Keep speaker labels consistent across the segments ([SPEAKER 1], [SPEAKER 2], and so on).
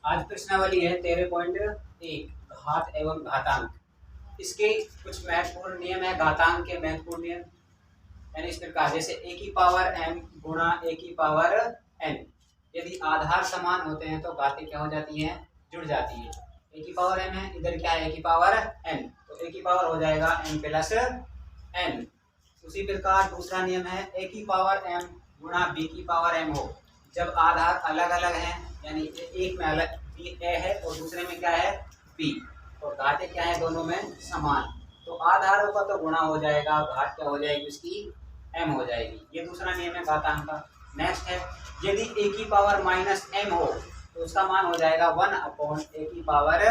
[SPEAKER 1] आज प्रश्नावली है 13.1 घात एवं घातांक। इसके कुछ महत्वपूर्ण नियम है, घातांक के महत्वपूर्ण नियम। यानी इस प्रकार, जैसे ए की पावर m गुणा ए की पावर n। यदि आधार समान होते हैं तो घातें क्या हो जाती हैं, जुड़ जाती है। ए की पावर m है, इधर क्या है, ए की पावर n, तो ए की पावर हो जाएगा m प्लस n। उसी प्रकार दूसरा नियम है, ए की पावर m गुणा बी की पावर m हो। जब आधार अलग अलग हैं, यानी एक में अलग बी ए है और दूसरे में क्या है बी, और घातें क्या है दोनों में समान, तो आधारों का तो गुणा हो जाएगा, घात क्या हो जाएगी उसकी, m हो जाएगी। ये दूसरा नियम है घातांक का। नेक्स्ट है, यदि a की पावर माइनस m हो तो उसका मान हो जाएगा 1/a की पावर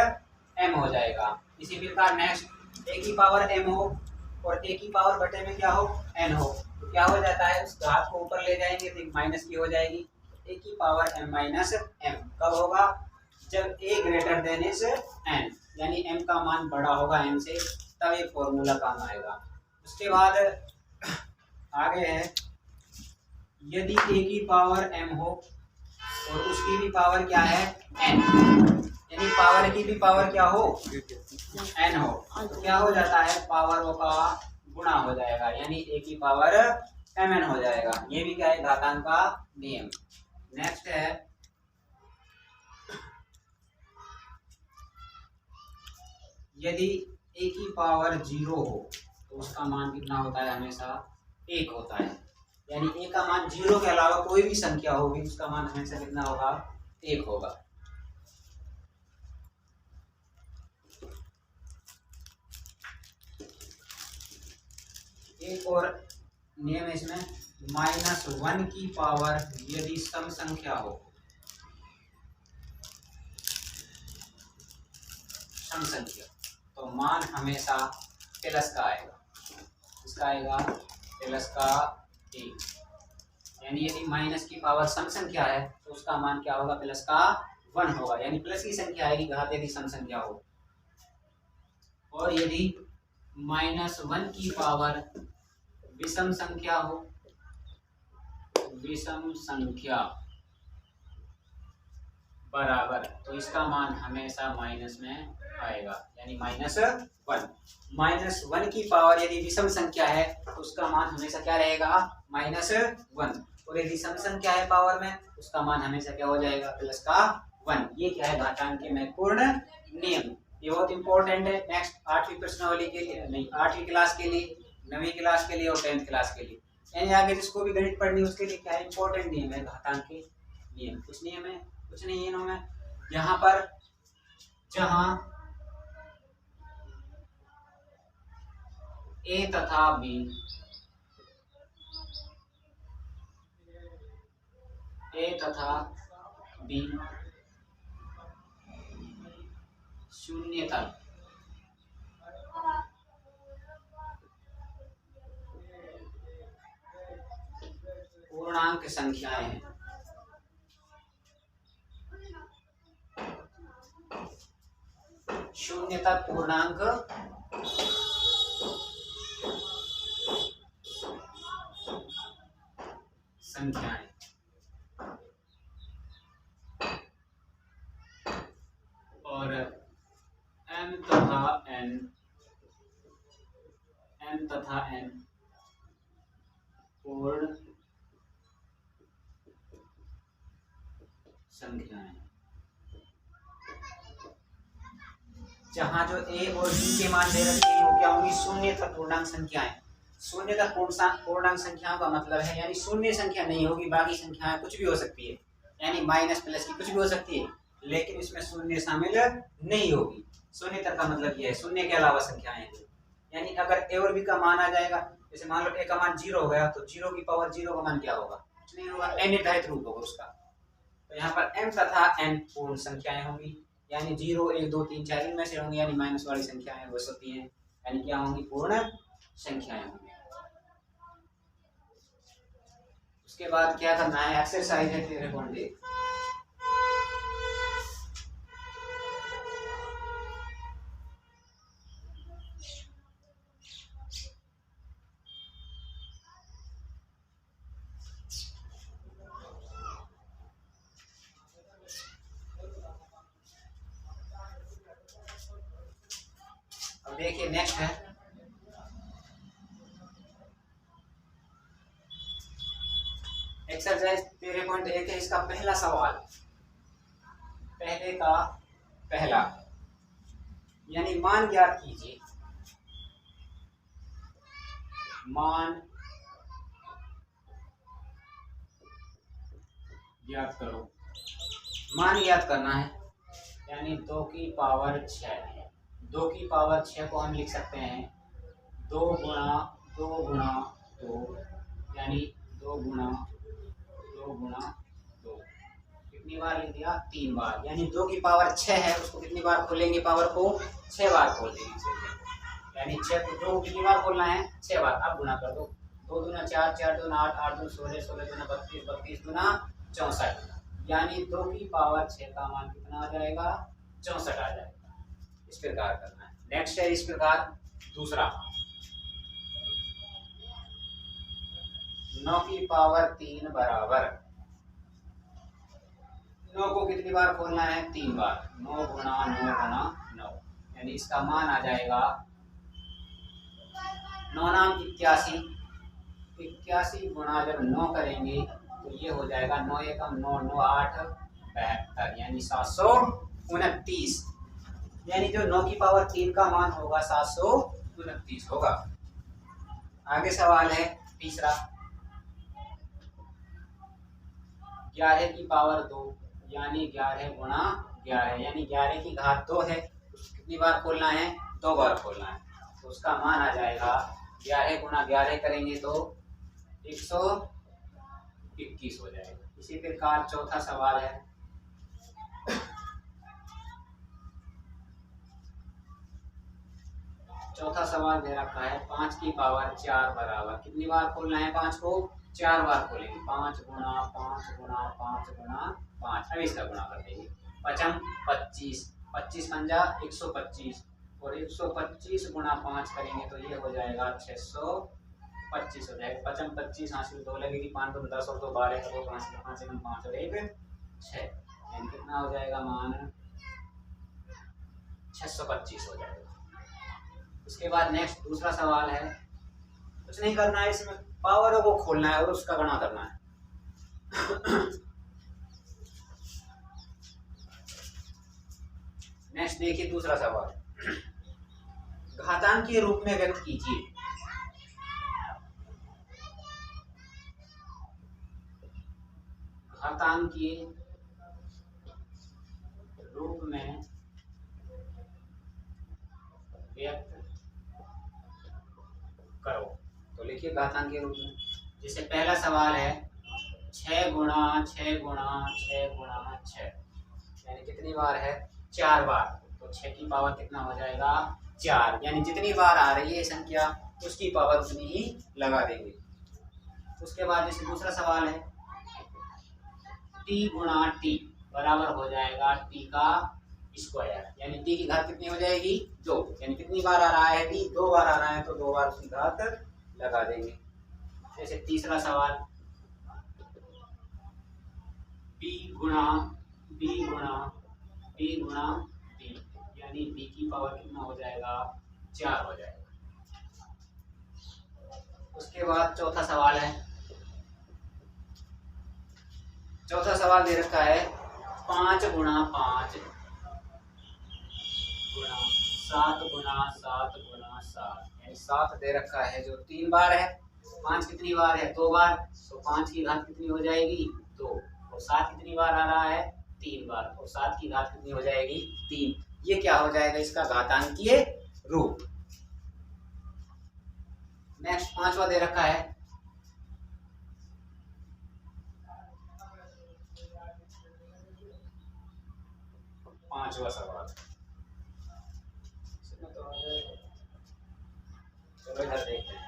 [SPEAKER 1] m हो जाएगा। इसी प्रकार नेक्स्ट, a की पावर m हो और a की पावर बटे में क्या हो, n हो, तो क्या हो जाता है, उस घात को ऊपर ले जाएंगे तो माइनस की हो जाएगी। a की पावर m माइनस m कब होगा, जब a greater than is n, यानी m का मान बड़ा होगा n से, तब ये फॉर्मूला काम आएगा। उसके बाद आगे है, यदि a की पावर m हो और उसकी भी पावर क्या है n, यानी पावर की भी पावर क्या हो n हो, तो क्या हो जाता है, पावरों का गुणा हो जाएगा, यानी a की पावर mn हो जाएगा। ये भी क्या है, घातांक का नियम। नेक्स्ट है, यदि a की पावर 0 हो तो उसका मान कितना होता है, हमेशा 1 होता है। यानी a का मान 0 के अलावा कोई भी संख्या होगी उसका मान हमेशा कितना होगा, 1 होगा। एक और नियम है इसमें, -1 की पावर यदि सम संख्या हो, सम संख्या, तो मान हमेशा प्लस का आएगा। इसका आएगा प्लस का 1। यानी यदि माइनस की पावर सम संख्या है तो उसका मान क्या होगा, प्लस का 1 होगा, यानी प्लस की संख्या आएगी घात यदि सम संख्या हो। और यदि -1 की पावर विषम संख्या हो, विषम संख्या बराबर, तो इसका मान हमेशा माइनस में आएगा, यानी -1। -1 की पावर यदि विषम संख्या है तो उसका मान हमेशा क्या रहेगा, -1, और यदि सम संख्या है पावर में उसका मान हमेशा क्या हो जाएगा, प्लस का 1। ये क्या है, घातांक के महत्वपूर्ण नियम। ये बहुत इंपॉर्टेंट है नेक्स्ट 8वीं प्रश्नावली के लिए, नहीं 8वीं क्लास के लिए, 9वीं क्लास के लिए और 10th क्लास के लिए, यानी आगे जिसको भी गणित पढ़नी है उसके लिए क्या है, इंपॉर्टेंट नियम है घातांक के नियम। कुछ नियम है, कुछ नहीं है, यहाँ पर जहां ए तथा बी, ए तथा बी शून्य तक पूर्णांक संख्याएं हैं, शून्य तक पूर्णांक संख्याएं, और m तथा n पूर्ण संख्याएं। जहां जो a और b के मान दे रखे हैं वो क्या होंगी, शून्य तक पूर्णांक संख्याएं। शून्य तक पूर्णांक संख्याओं का मतलब है, यानी शून्य संख्या नहीं होगी, बाकी संख्याएं कुछ भी हो सकती है, यानी माइनस प्लस की कुछ भी हो सकती है, लेकिन इसमें शून्य शामिल नहीं होगी। शून्य तक का मतलब यह है, शून्य के अलावा संख्याएं हैं। यानी अगर a और b का मान आ जाएगा, जैसे मान लो a का मान 0 हो गया तो 0 की पावर 0 का मान क्या होगा, कुछ नहीं होगा, अनिर्धारित रूप होगा उसका। तो यहाँ पर m तथा n पूर्ण संख्याएं होंगी, यानी 0 1 2 3 4 इनमें से होंगी, यानी माइनस वाली संख्याएं बस होती हैं, यानी क्या होंगी, पूर्ण संख्याएं होंगी। उसके बाद क्या करना है, एक्सरसाइज है 13.1। देखिए नेक्स्ट है एक्सरसाइज 13.1 है। इसका पहला सवाल, पहले का पहला, यानी मान ज्ञात कीजिए। मान ज्ञात करो। मान ज्ञात करना है, यानी 2 की पावर 6। 2 की पावर 6 को हम लिख सकते हैं 2 गुणा 2 गुणा 2, यानी 2 गुणा 2 गुणा 2। कितनी बार लिख दिया? 3 बार। यानी 2 की पावर 6 है, उसको कितनी बार खोलेंगे? पावर को 6 बार खोल देंगे। यानी 6 को 2 कितनी बार खोलना है? 6 बार। अब गुणा कर दो। 2 दूना 4, 4 दूना 8, 8 दूना 16, 16 दूना 32, 32 दूना 64। यानी 2 की पावर 6 का मान कितना आ जाएगा? 64 आ जाएगा। इस प्रकार करना है। नेक्स्ट है इस प्रकार दूसरा, 9 की पावर 3 बराबर 9 को कितनी बार खोलना है? 3 बार। 9 गुणा 9 गुणा 9, यानी इसका मान आ जाएगा 9 नाम 81। 81 गुणा जब 9 करेंगे तो ये हो जाएगा 9 एकम 9, 9 8 72, यानी 729। यानी जो 9 की पावर 3 का मान होगा 729 होगा। आगे सवाल है तीसरा, 11 की पावर 2, यानी 11 गुणा 11, यानी 11 की घात 2 है। कितनी बार खोलना है? 2 बार खोलना है। तो उसका मान आ जाएगा 11 गुणा 11 करेंगे तो 121 हो जाएगा। इसी प्रकार चौथा सवाल है, चौथा सवाल दे रखा है 5 की पावर 4 बराबर। कितनी बार खोलना है? 5 को 4 बार खोलेंगे। 5 गुणा 5 गुणा 5 गुणा 5। अब इसका गुणा कर देंगे। 5 25, 25 पंजा 125, और 125 गुणा 5 करेंगे तो ये हो जाएगा 625 हो जाएगा। 5 25 हासिल 2 लगेगी, 5 2 10 और 2 12, 2 5 5 5 और 1 6, यानी कितना हो जाएगा? मान 625 हो जाएगा। उसके बाद नेक्स्ट दूसरा सवाल है, कुछ नहीं करना है, इसमें पावरों को खोलना है और उसका गणना करना है। नेक्स्ट देखिए दूसरा सवाल, घातांक के रूप में व्यक्त कीजिए। घातांक के रूप में व्यक्त करो। तो लिखिए घातांक के रूप में। जैसे पहला सवाल है 6 गुणा 6 गुणा 6 गुणा 6, यानी कितनी बार है? 4 बार। तो 6 की पावर कितना हो जाएगा? 4, यानी जितनी बार आ रही है संख्या उसकी पावर उतनी ही लगा देंगे। उसके बाद जैसे दूसरा सवाल है t गुणा t बराबर हो जाएगा t का स्क्वायर, यानी t की घात कितनी हो जाएगी? 2, यानी कितनी बार आ रहा है? t 2 बार आ रहा है तो 2 बार उसकी घात लगा देंगे। जैसे तीसरा सवाल b गुणा b गुणा b गुणा b, यानी b की पावर कितना हो जाएगा? 4 हो जाएगा। उसके बाद चौथा सवाल है, चौथा सवाल दे रखा है 5 गुणा 5 गुणा 7 गुणा 7 गुणा 7, यानी 7 दे रखा है जो 3 बार है। 5 कितनी बार है? 2 बार। तो 5 की घात कितनी हो जाएगी? 2, और 7 कितनी बार आ रहा है? 3 बार, और 7 की घात कितनी हो जाएगी? 3। ये क्या हो जाएगा? इसका घातांकीय रूप। नेक्स्ट पांचवा दे रखा है पांचवा सवाल, चलो इधर देखते हैं।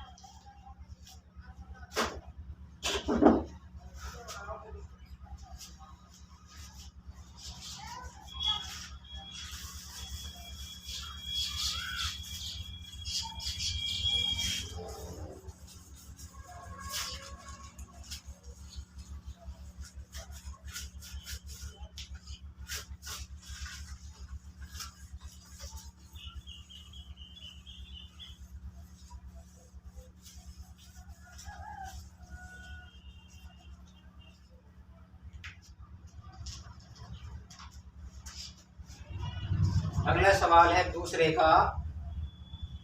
[SPEAKER 1] अगला सवाल है दूसरे का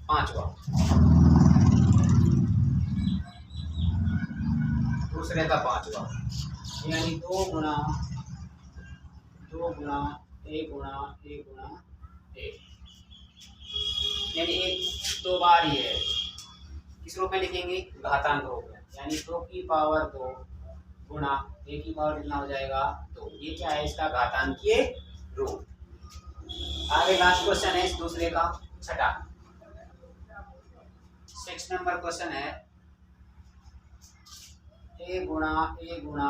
[SPEAKER 1] पांचवा। दूसरे का पांचवा यानी 2 गुना ए गुना 1 यानी एक 2 बार ही है। किस रूप में लिखेंगे? घातांक रूप में, यानी 2 की पावर 2 गुना ए की पावर कितना हो जाएगा 2। ये क्या है? इसका घातांकीय रूप। आगे लास्ट क्वेश्चन है इस दूसरे का छठा। 6 नंबर क्वेश्चन है ए गुना ए गुना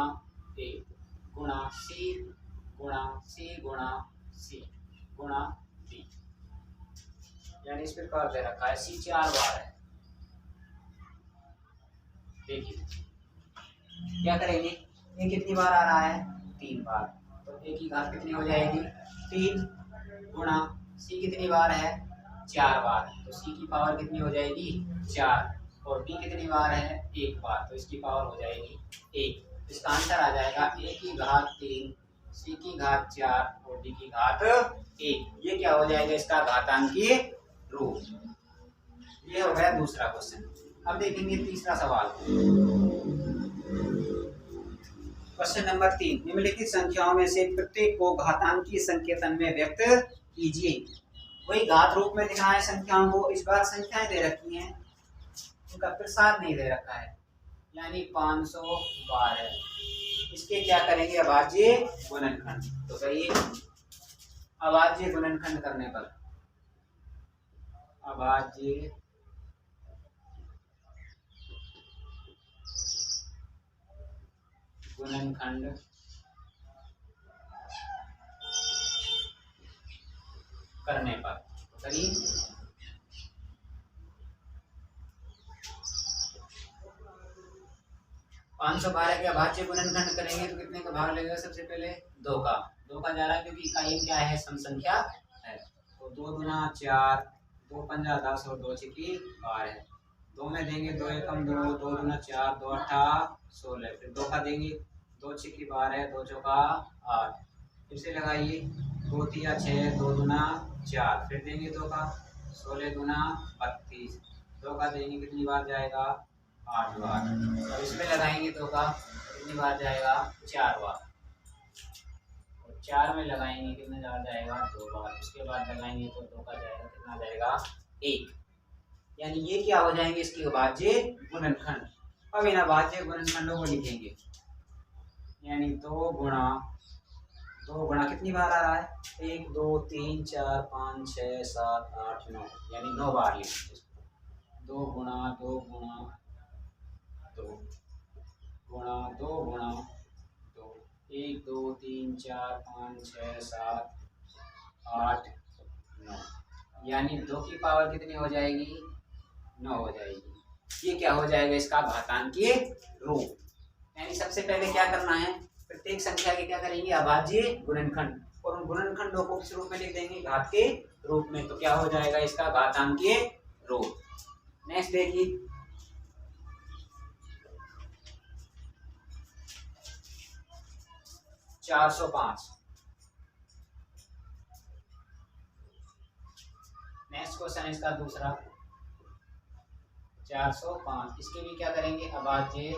[SPEAKER 1] सी गुणा डी, यानी इस प्रकार दे रखा है सी 4 बार है। देखिए क्या करेंगे, ए कितनी बार आ रहा है 3 बार, तो ए की घात कितनी हो जाएगी 3 गुणा सी कितनी बार है 4 बार, तो सी की पावर कितनी हो जाएगी 4, और डी कितनी बार है 1 बार, तो इसकी पावर हो जाएगी 1। इसका आंसर आ जाएगा ए की घात 3 सी की घात 4 और डी की घात 1। ये क्या हो जाएगा? इसका घातांकीय रूप। ये हो गया दूसरा क्वेश्चन। अब देखेंगे तीसरा सवाल। क्वेश्चन नंबर 3, निम्नलिखित संख्याओं में से प्रत्येक को घातांकीय संकेतन में व्यक्त कीजिए। वही घात रूप में लिखा है संख्याओं को, इस बार संख्याएं दे रखी हैं, उनका प्रसार नहीं दे रखा है, यानी 512 है। इसके क्या करेंगे? अभाज्य गुणनखंड। तो कहिए अभाज्य गुणनखंड करने पर अभाज्य गुणनखंड करने पर करिए। 512 के अभाज्य गुणनखंड करेंगे तो कितने का भाग लगेगा? सबसे पहले 2 का जा रहा है, क्योंकि इकाई क्या है? सम संख्या है। तो 2 गुना 4, 2 पंजा 10 और 2 छिकी 12 है। 2 में देंगे 2 एकम 2, 2 गुना 4, 2 अट्ठा 16, फिर 2 का देंगे 2 छिकी 12, 2 चौका 8, फिर से लगाइए 2 तिया 6, 2 गुना 4, फिर देंगे 2 का 16 गुना 32, 2 का देंगे कितनी बार जाएगा 8 बार, और इसमें लगाएंगे 2 का कितनी बार जाएगा 4 बार, और 4 में लगाएंगे कितने बार जाएगा 2 बार, उसके बाद लगाएंगे तो 2 का जाएगा कितना जाएगा 1। यानी ये क्या हो जाएंगे? इसके अभाज्य गुणनखंड। अब इन अभाज्य गुणनखंडों को लिखेंगे, यानी 2 गुणा कितनी बार आ रहा है 1 2 3 4 5 6 7 8 9, यानी 9 बार लिखेंगे। 2 गुणा 2 गुणा 2 गुणा 2 गुणा 2, 1 2 3 4 5 6 7 8 9, यानी 2 की पावर कितनी हो जाएगी 9 हो जाएगी। ये क्या हो जाएगा? इसका घातांकीय रूप। यानी सबसे पहले क्या करना है? प्रत्येक संख्या के क्या करेंगे? अभाज्य गुणनखंड, और उन गुणनखंडों को किस रूप में लिख देंगे? घात के रूप में। तो क्या हो जाएगा? इसका घातांकीय रूप। नेक्स्ट देखिए, चार 405। नेक्स्ट क्वेश्चन इसका दूसरा 405। इसके भी क्या करेंगे? अभाज्य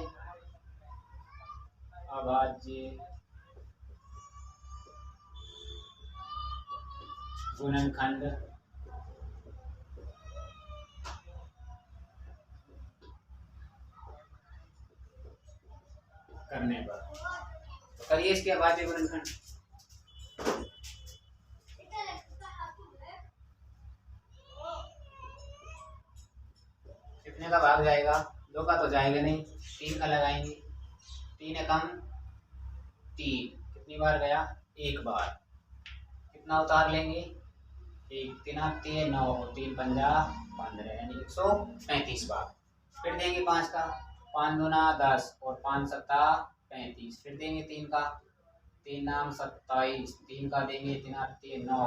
[SPEAKER 1] गुणनखंड करने पर। तो करिए इसके अभाज्य गुणनखंड। कितने का भाग जाएगा? 2 का तो जाएगा नहीं, 3 का लगाएंगे। 3 एकम 3, कितनी बार गया 1 बार, कितना उतार लेंगे 1 3 3 9 और 3 पंजा 15, यानी 135 बार। फिर देंगे 5 का, 5 दूना 10 और 5 सत्ता 35, फिर देंगे 3 का, 3 नाम 27, 3 का देंगे 3 8 3 9,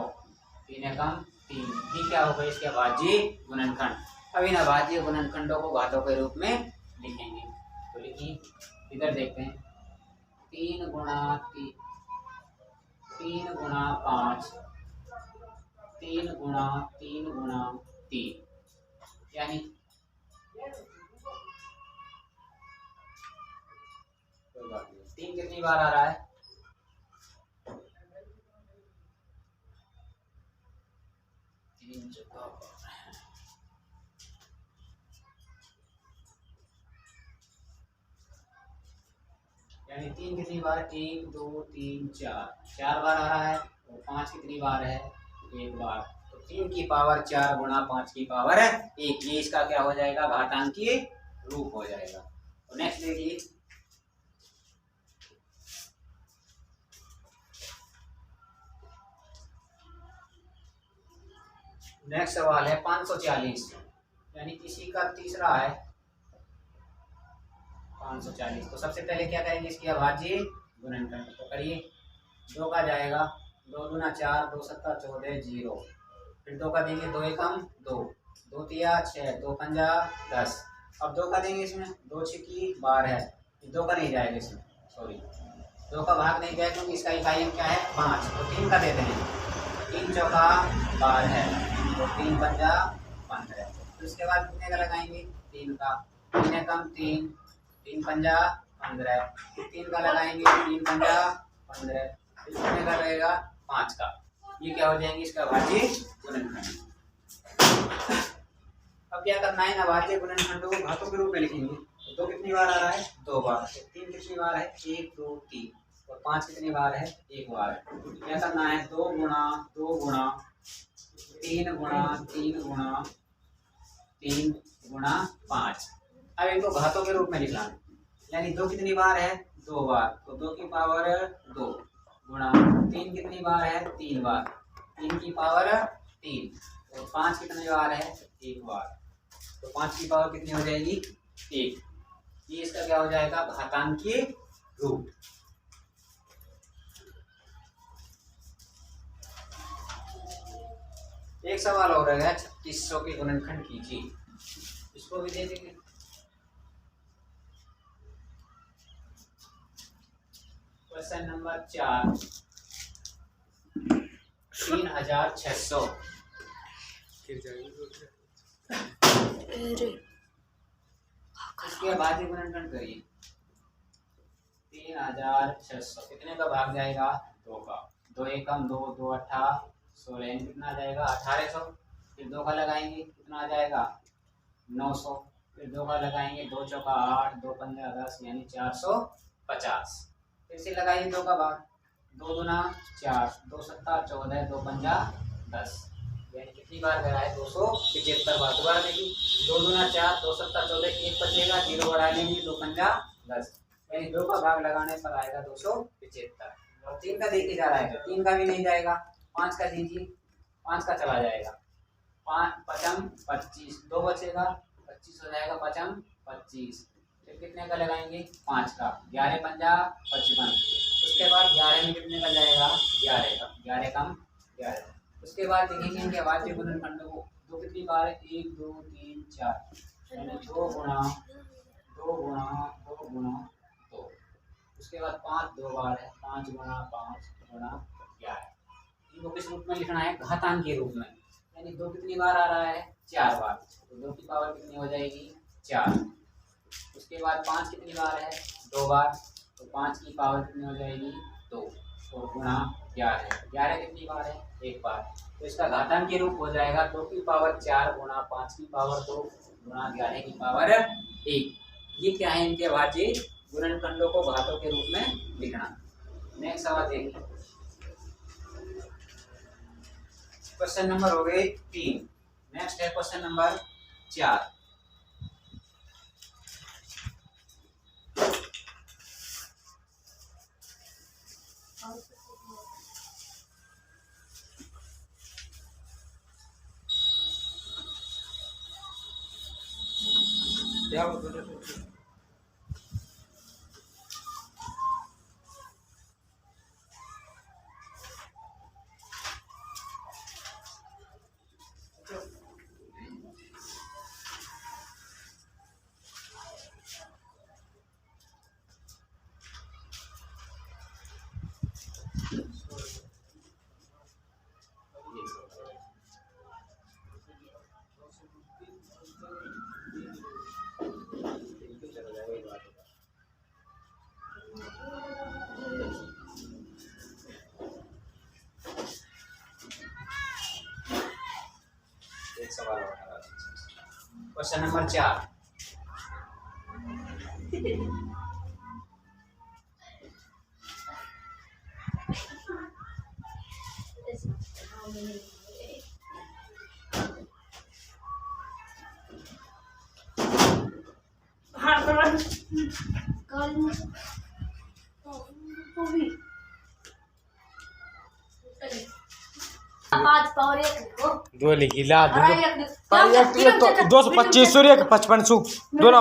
[SPEAKER 1] 3 एकम 3। ये क्या होगा? इसके अभाज्य गुणनखंड। अब इन अभाज्य गुणनखंडों को घातों के रूप में लिखेंगे। तो लिखिए, इधर देखते हैं 3 गुणा 5 3 गुणा 3, यानी कोई बात नहीं, 3 कितनी बार आ रहा है? 3 चौका, यानी 3 कितनी बार? 1 2 3 4 बार आ रहा है। और 5 कितनी बार है? 1 बार। तो 3 की पावर 4 गुणा 5 की पावर 1, ये इसका क्या हो जाएगा? घातांकीय रूप हो जाएगा। तो नेक्स्ट देखिए, नेक्स्ट सवाल है 540, यानी किसी का तीसरा है 540। तो सबसे पहले क्या करेंगे? इसकी अभाज्य गुणनखंड। तो करिए, 2 का जाएगा, 2 दूना 4, 2 सत्ता 14, 0। फिर 2 का देंगे, 2 एकम 2, 2 तिया 6, 2 पंजा 10। अब 2 का देंगे इसमें, 2 छिकी 12 है, 2 का नहीं जाएगा इसमें, सॉरी 2 का भाग नहीं जाएगा क्योंकि इसका इकाई क्या है? 5। तो 3 का देते हैं, 3 चौका 12 है, तो 3 पंजा 15। फिर उसके बाद कितने का लगाएंगे? 3 का, 3 एकम 3, 3 पंजा 15, फिर 3 का लगाएंगे, 3 पंजा 15, फिर कितने का रहेगा? 5 का। ये क्या हो जाएंगे? इसका अभाज्य गुणनखंड। अब क्या करना है? अभाज्य गुणनखंडों को घातों के रूप में लिखेंगे। तो 2 कितनी बार आ रहा है? 2 बार। 3 कितनी बार है? 1 2 3। और 5 कितनी बार है? 1 बार। क्या करना है? 2 गुणा 2 गुणा 3 गुणा 3 गुणा 3 गुणा 5। अब इनको घातों के रूप में लिखना है, यानी 2 कितनी बार है? 2 बार। तो 2 की पावर 2 गुणा 3 कितनी बार है? 3 बार, 3 की पावर 3। और 5 कितनी बार है? 1 बार। तो 5 की पावर कितनी हो जाएगी? 1। ये इसका क्या हो जाएगा? घातांकीय रूप। एक सवाल और है 3600 के गुणनखंड कीजिए, इसको भी दे देंगे। Question number 4, 3600। इसके बाद गुणनखंड करिए, 3600 कितने का भाग जाएगा? 2 का। 2 एकम 2, 2 अट्ठा 16, कितना आ जाएगा? 1800। फिर 2 का लगाएंगे, कितना आ जाएगा? 900। फिर 2 का लगाएंगे, 2 चौका 8, 2 पंद्रह 10, यानी 450। फिर से लगाइए 2 का भाग, 2 दूना 4, 2 सत्ता 14, 2 पंजा 10, यानी कितनी बार गया है? 275 बार। दोबारा देखिए, 2 दूना 4, 2 सत्ता 14, 1 बचेगा, 0 बढ़ा लेंगे, 2 पंजा 10, यानी 2 का भाग लगाने पर आएगा 275। और 3 का देखे जा रहा है, तो 3 का भी नहीं जाएगा। 5 का दीजिए, 5 का चला जाएगा, 5 पचम 25, 2 बचेगा, 25 हो जाएगा, पचम 25। फिर कितने का लगाएंगे? 5 का, 11 पंजा 55। उसके बाद 11 में कितने का जाएगा? 11 का, 11 कम 11। उसके बाद देखेंगे इनके अभाज्य गुणनखंडों को। 2 कितनी बार है? 1 2 3 4, यानी 2 गुणा 2 गुणा 2 गुणा 2। उसके बाद 5 2 बार है, 5 गुणा 5 गुणा 11। इनको किस रूप में लिखना है? घातांक के रूप में। यानी 2 कितनी बार आ रहा है? 4 बार। तो 2 की पावर कितनी हो जाएगी? 4। उसके बाद 5 कितनी बार है? 2 बार। तो 5 की पावर कितनी हो जाएगी? 2। और गुणा 11, 11 कितनी बार है? 1 बार। तो इसका घातांक के रूप हो जाएगा 2 की पावर 4 गुणा 5 की पावर 2 गुणा 11 की पावर 1। ये क्या है? इनके अभाज्य गुणनखंडों को घातों के रूप में लिखना। नेक्स्ट सवाल देखिए, क्वेश्चन नंबर हो गए 3। नेक्स्ट है क्वेश्चन नंबर 4। क्या सवाल और हरा दीजिए। Question number 4।
[SPEAKER 2] दो लिखी ला 225 और 155 दोनों